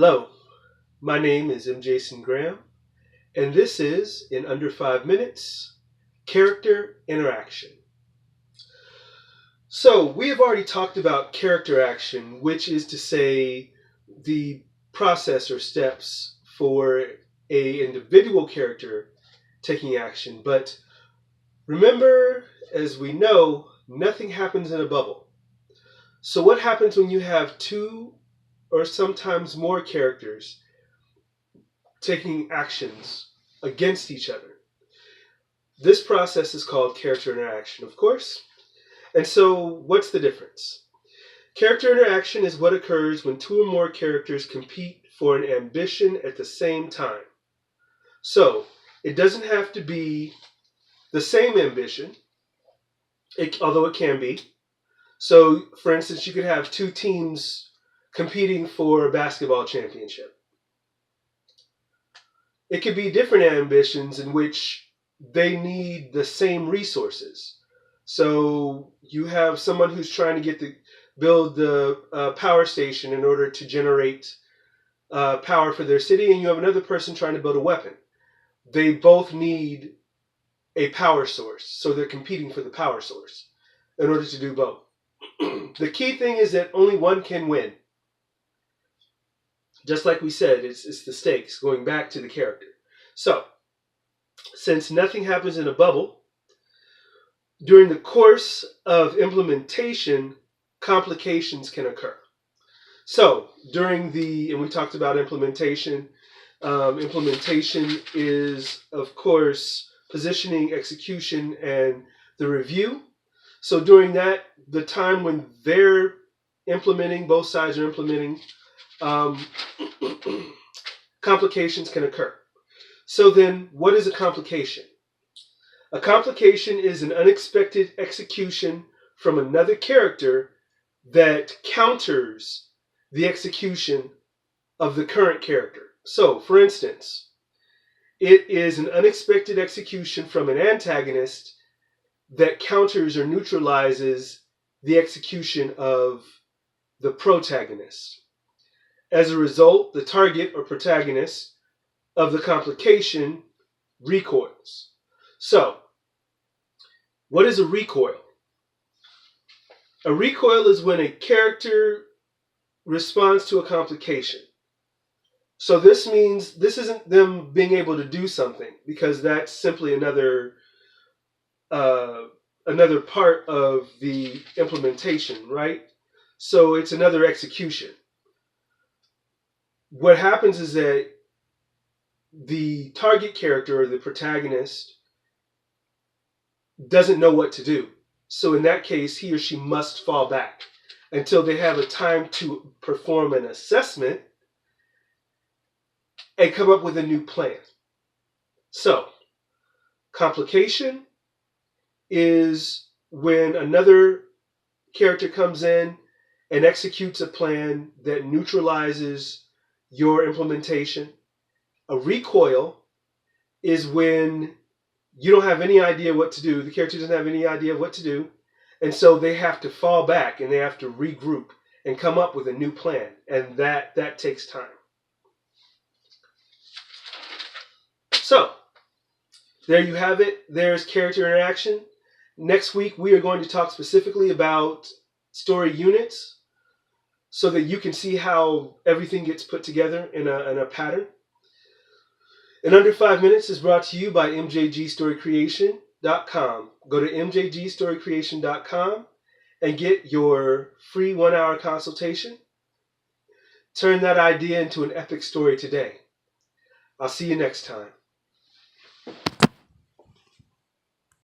Hello, my name is M. Jason Graham, and this is, in under 5 minutes, character interaction. So, we have already talked about character action, which is to say the process or steps for a individual character taking action. But remember, as we know, nothing happens in a bubble. So what happens when you have two or sometimes more characters taking actions against each other? This process is called character interaction, of course. And so, what's the difference? Character interaction is what occurs when two or more characters compete for an ambition at the same time. So, it doesn't have to be the same ambition, although it can be. So, for instance, you could have two teams competing for a basketball championship. It could be different ambitions in which they need the same resources. So you have someone who's trying to build the power station in order to generate power for their city, and you have another person trying to build a weapon. They both need a power source, so they're competing for the power source in order to do both. The key thing is that only one can win. Just like we said, it's the stakes, going back to the character. So, since nothing happens in a bubble, during the course of implementation, complications can occur. So, and we talked about implementation. Implementation is, of course, positioning, execution, and the review. So during the time when they're implementing, both sides are implementing, complications can occur. So then, what is a complication? A complication is an unexpected execution from another character that counters the execution of the current character. So, for instance, it is an unexpected execution from an antagonist that counters or neutralizes the execution of the protagonist. As a result, the target or protagonist of the complication recoils. So, what is a recoil? A recoil is when a character responds to a complication. So this means this isn't them being able to do something, because that's simply another part of the implementation, right? So it's another execution. What happens is that the target character or the protagonist doesn't know what to do. So in that case, he or she must fall back until they have a time to perform an assessment and come up with a new plan. So, complication is when another character comes in and executes a plan that neutralizes your implementation. A recoil is when you don't have any idea what to do. The character doesn't have any idea what to do. And so they have to fall back and they have to regroup and come up with a new plan. And that takes time. So, there you have it. There's character interaction. Next week, we are going to talk specifically about story units so that you can see how everything gets put together in a pattern. In Under 5 Minutes is brought to you by mjgstorycreation.com. Go to mjgstorycreation.com and get your free 1-hour consultation. Turn that idea into an epic story today. I'll see you next time.